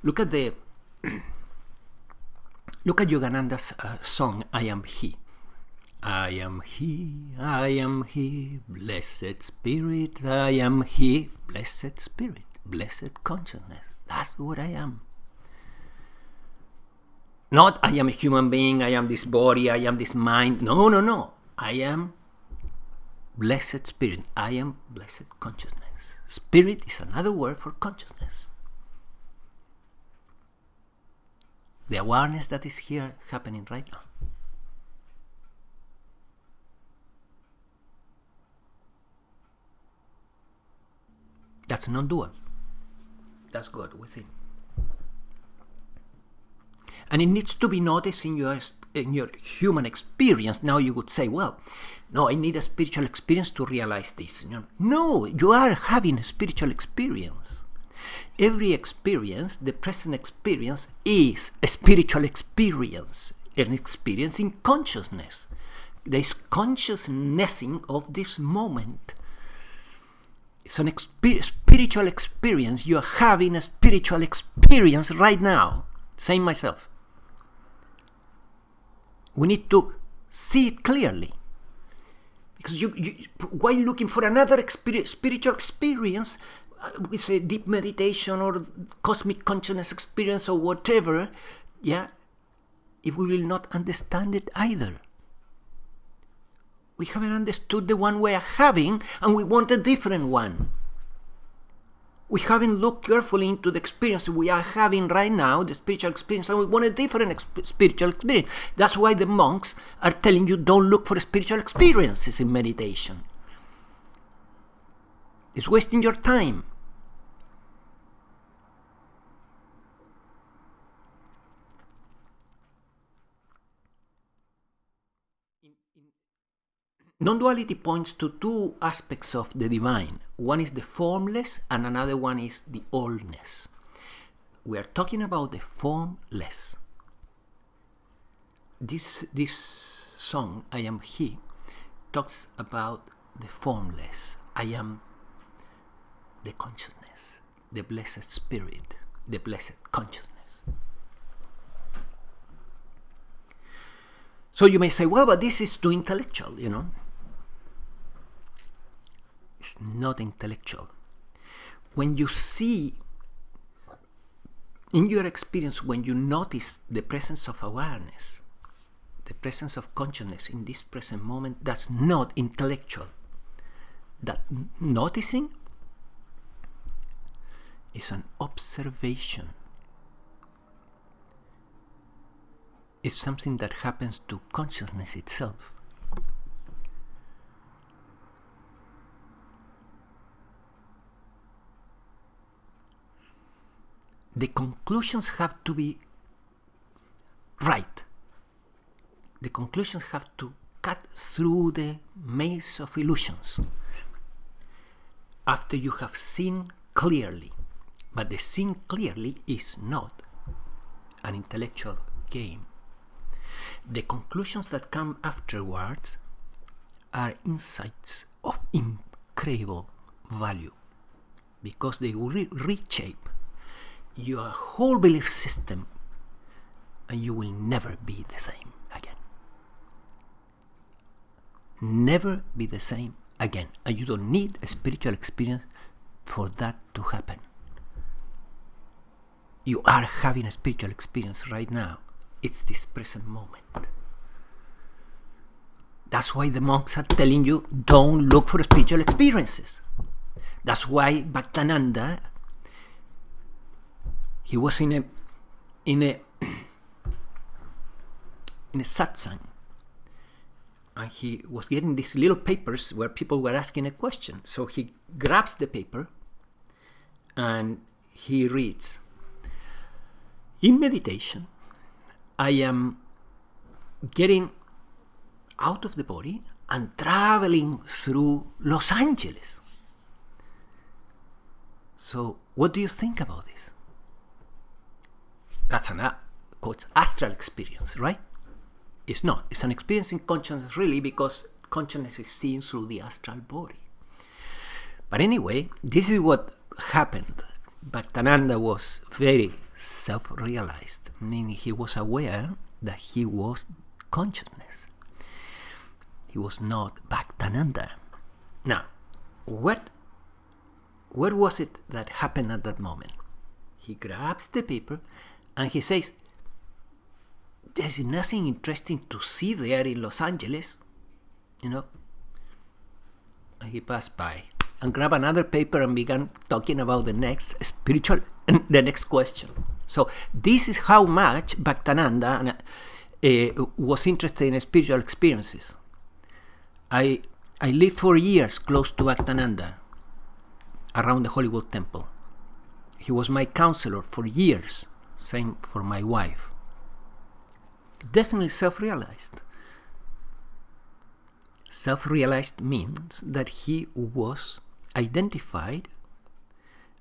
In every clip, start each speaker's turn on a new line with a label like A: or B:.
A: Look at Yogananda's song, I Am He. I am He, blessed Spirit, I am He, blessed Spirit, blessed consciousness. That's what I am. Not I am a human being, I am this body, I am this mind. No. I am blessed Spirit. I am blessed consciousness. Spirit is another word for consciousness. The awareness that is here happening right now. That's non-dual. That's God within. And it needs to be noticed in your human experience. Now you would say, well, no, I need a spiritual experience to realize this. No, you are having a spiritual experience. Every experience, the present experience, is a spiritual experience, an experience in consciousness. There is consciousnessing of this moment. It's an spiritual experience. You are having a spiritual experience right now. Same myself. We need to see it clearly. Because while looking for another spiritual experience, we say deep meditation or cosmic consciousness experience or whatever, if we will not understand it either. We haven't understood the one we are having, and we want a different one. We haven't looked carefully into the experience we are having right now, the spiritual experience, and we want a different spiritual experience. That's why the monks are telling you don't look for spiritual experiences in meditation. It's wasting your time. Non-duality points to two aspects of the divine. One is the formless and another one is the allness. We are talking about the formless. This song, I Am He, talks about the formless. I am the consciousness, the blessed spirit, the blessed consciousness. So you may say, well, but this is too intellectual, It's not intellectual. When you see, in your experience, when you notice the presence of awareness, the presence of consciousness in this present moment, that's not intellectual. That noticing is an observation. It's something that happens to consciousness itself. The conclusions have to be right. The conclusions have to cut through the maze of illusions after you have seen clearly. But the seeing clearly is not an intellectual game. The conclusions that come afterwards are insights of incredible value because they will reshape your whole belief system and you will never be the same again. Never be the same again. And you don't need a spiritual experience for that to happen. You are having a spiritual experience right now. It's this present moment. That's why the monks are telling you don't look for spiritual experiences. That's why Bhaktananda, he was in a satsang, and he was getting these little papers where people were asking a question. So he grabs the paper and he reads, in meditation, I am getting out of the body and traveling through Los Angeles. So what do you think about this? That's an quote, astral experience, right? It's not. It's an experience in consciousness, really, because consciousness is seen through the astral body. But anyway, this is what happened. Bhaktananda was very self-realized, meaning he was aware that he was consciousness. He was not Bhaktananda. Now, what was it that happened at that moment? He grabs the paper and he says, there's nothing interesting to see there in Los Angeles, And he passed by and grabbed another paper and began talking about the next question. So this is how much Bhaktananda was interested in spiritual experiences. I lived for years close to Bhaktananda around the Hollywood Temple. He was my counselor for years, same for my wife. Definitely self-realized. Self-realized means that he was identified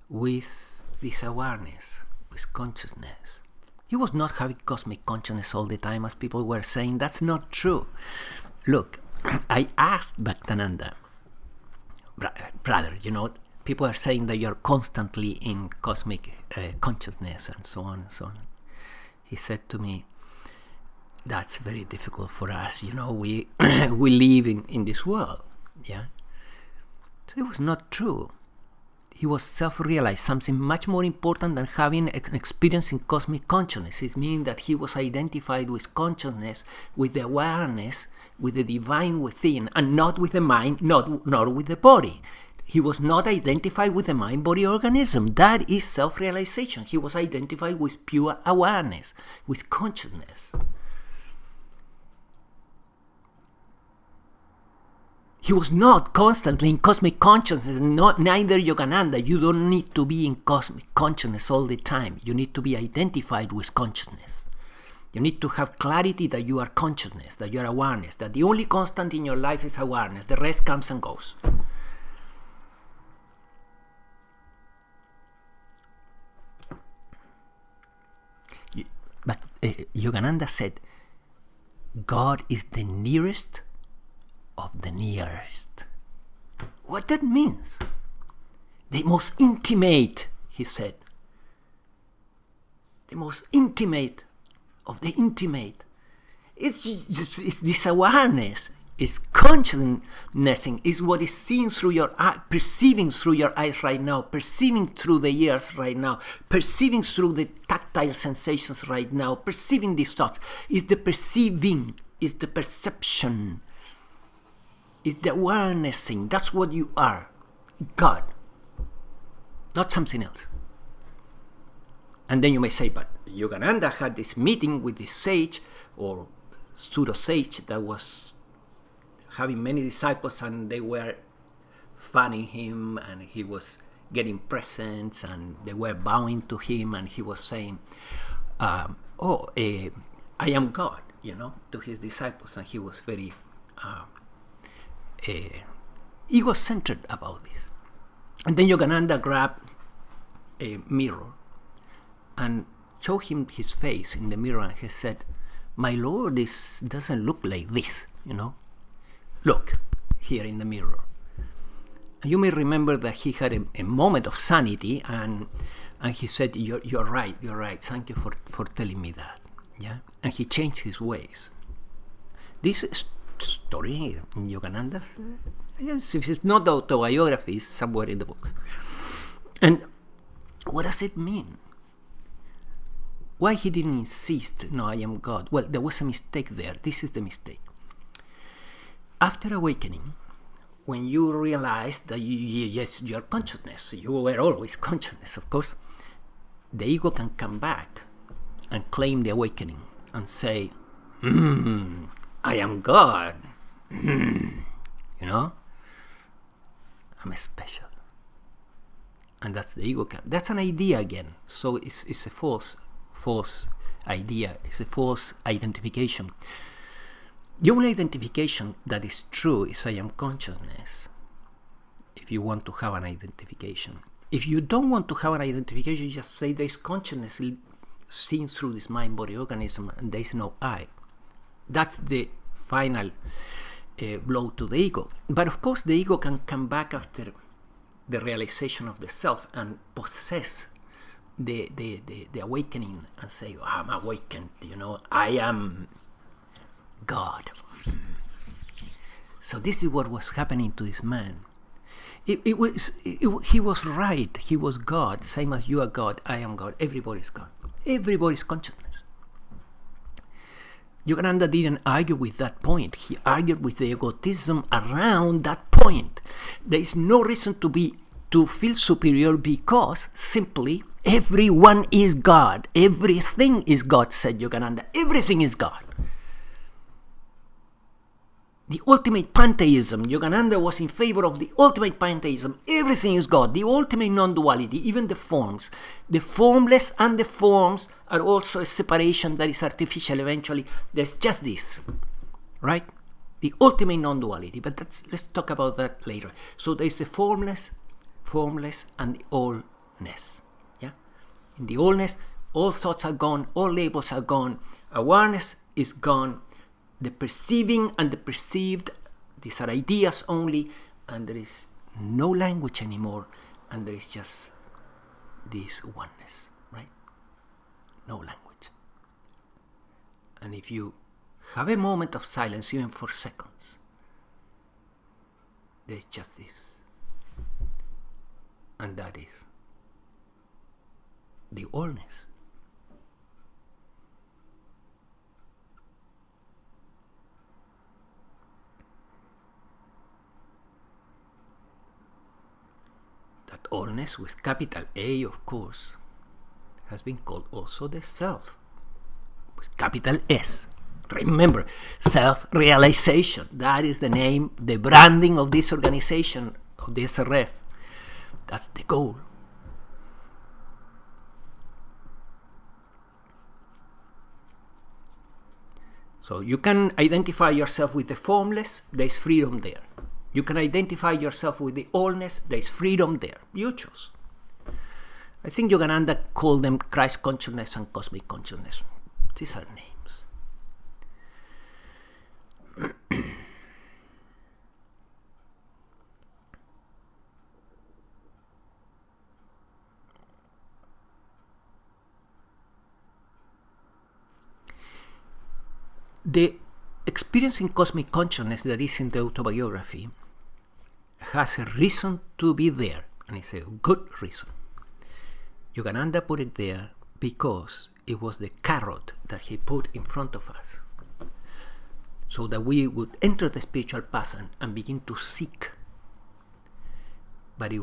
A: with this awareness, with consciousness. He was not having cosmic consciousness all the time, as people were saying. That's not true. Look, I asked Bhaktananda, brother, people are saying that you're constantly in cosmic consciousness and so on and so on. He said to me, that's very difficult for us, we live in this world, yeah? So it was not true. He was self-realized, something much more important than having an experience in cosmic consciousness. It means that he was identified with consciousness, with the awareness, with the divine within, and not with the mind, nor with the body. He was not identified with the mind-body organism. That is self-realization. He was identified with pure awareness, with consciousness. He was not constantly in cosmic consciousness, neither Yogananda. You don't need to be in cosmic consciousness all the time. You need to be identified with consciousness. You need to have clarity that you are consciousness, that you are awareness, that the only constant in your life is awareness. The rest comes and goes. But Yogananda said, God is the nearest of the nearest. What that means? The most intimate, he said. The most intimate of the intimate. It's this awareness. It's consciousness. Is what is seen through your eye, perceiving through your eyes right now, perceiving through the ears right now, perceiving through the tactile sensations right now, perceiving these thoughts. Is the perceiving, is the perception. Is the awarenessing. That's what you are. God. Not something else. And then you may say, but Yogananda had this meeting with this sage or pseudo-sage that was having many disciples, and they were fanning him, and he was getting presents, and they were bowing to him, and he was saying, I am God, to his disciples. And he was very ego-centered about this. And then Yogananda grabbed a mirror and showed him his face in the mirror, and he said, my Lord, this doesn't look like this, Look here in the mirror. And you may remember that he had a moment of sanity, and he said, you're right, thank you for telling me that. Yeah? And he changed his ways. This story in Yogananda's, if it's not autobiography, it's somewhere in the books. And what does it mean? Why he didn't insist, no, I am God? Well, there was a mistake there. This is the mistake. After awakening, when you realize that yes, you are consciousness, you were always consciousness, of course, the ego can come back and claim the awakening and say, I am God. I'm special. And that's the ego. That's an idea again. So it's a false idea. It's a false identification. The only identification that is true is I am consciousness. If you want to have an identification. If you don't want to have an identification, you just say there is consciousness seen through this mind-body organism, and there is no I. That's the final blow to the ego. But of course the ego can come back after the realization of the self and possess the awakening and say, oh, I'm awakened, I am God. So this is what was happening to this man. He was right. He was God, same as you are God, I am God, everybody's God. Everybody's consciousness. Yogananda didn't argue with that point. He argued with the egotism around that point. There is no reason to feel superior because simply everyone is God. Everything is God, said Yogananda. Everything is God. The ultimate pantheism. Yogananda was in favor of the ultimate pantheism. Everything is God. The ultimate non-duality, even the forms. The formless and the forms are also a separation that is artificial eventually. There's just this, right? The ultimate non-duality. But let's talk about that later. So there's the formless, and the allness. Yeah? In the allness, all thoughts are gone, all labels are gone, awareness is gone. The perceiving and the perceived, these are ideas only, and there is no language anymore, and there is just this oneness, right? No language. And if you have a moment of silence, even for seconds, there is just this. And that is the allness. That allness with capital A, of course, has been called also the self with capital S. Remember, self-realization. That is the name, the branding of this organization, of the SRF. That's the goal. So you can identify yourself with the formless, there is freedom there. You can identify yourself with the allness, there is freedom there. You choose. I think Yogananda called them Christ consciousness and cosmic consciousness. These are names. The experiencing cosmic consciousness that is in the autobiography has a reason to be there, and it's a good reason. Yogananda put it there because it was the carrot that he put in front of us, so that we would enter the spiritual path and begin to seek. But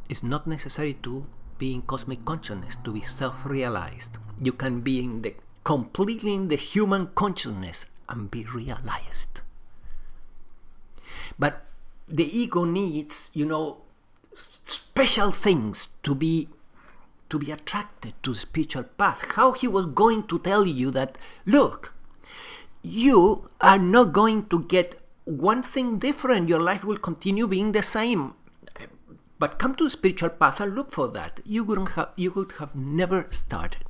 A: it's not necessary to be in cosmic consciousness to be self-realized. You can be completely in the human consciousness and be realized. But the ego needs, special things to be attracted to the spiritual path. How he was going to tell you that, look, you are not going to get one thing different. Your life will continue being the same. But come to the spiritual path and look for that. You would have never started.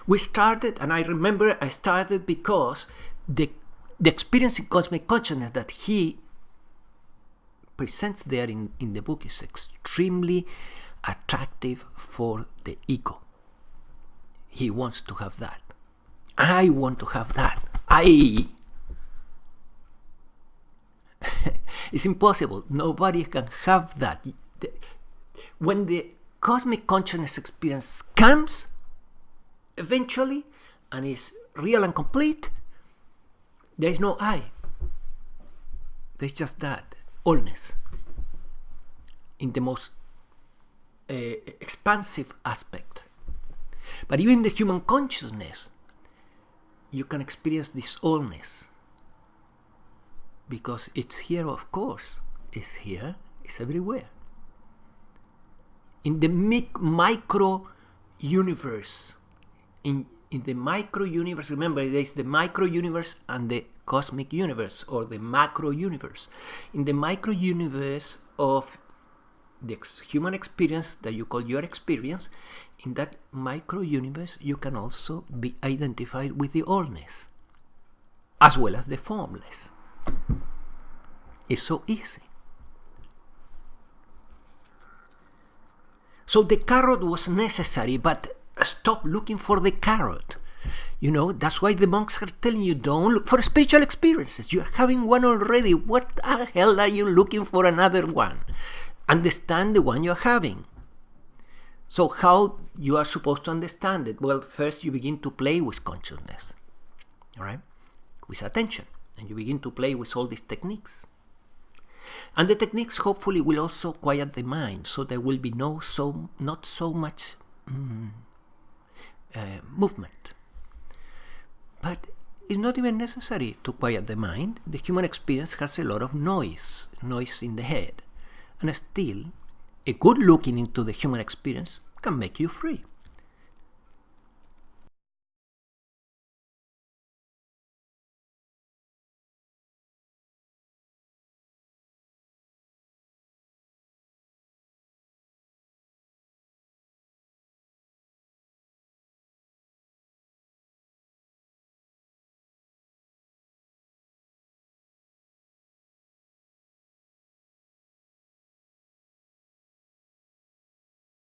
A: We started, and I remember I started because the experience in cosmic consciousness that he presents there in the book is extremely attractive for the ego. He wants to have that. I want to have that. It's impossible. Nobody can have that. When the cosmic consciousness experience comes, eventually, and is real and complete, there is no I. There's just that, allness, in the most expansive aspect. But even the human consciousness, you can experience this allness, because it's here, of course. It's here, it's everywhere. In the micro universe, in the micro universe, remember there is the micro universe and the cosmic universe, or the macro universe. In the micro universe of the human experience that you call your experience, in that micro universe you can also be identified with the allness as well as the formless. It's so easy. So the carrot was necessary, but stop looking for the carrot. That's why the monks are telling you, don't look for spiritual experiences. You're having one already. What the hell are you looking for another one? Understand the one you're having. So how you are supposed to understand it? Well, first you begin to play with consciousness, all right, with attention, and you begin to play with all these techniques. And the techniques hopefully will also quiet the mind, so there will be not so much movement. But it's not even necessary to quiet the mind. The human experience has a lot of noise in the head, and still, a good looking into the human experience can make you free.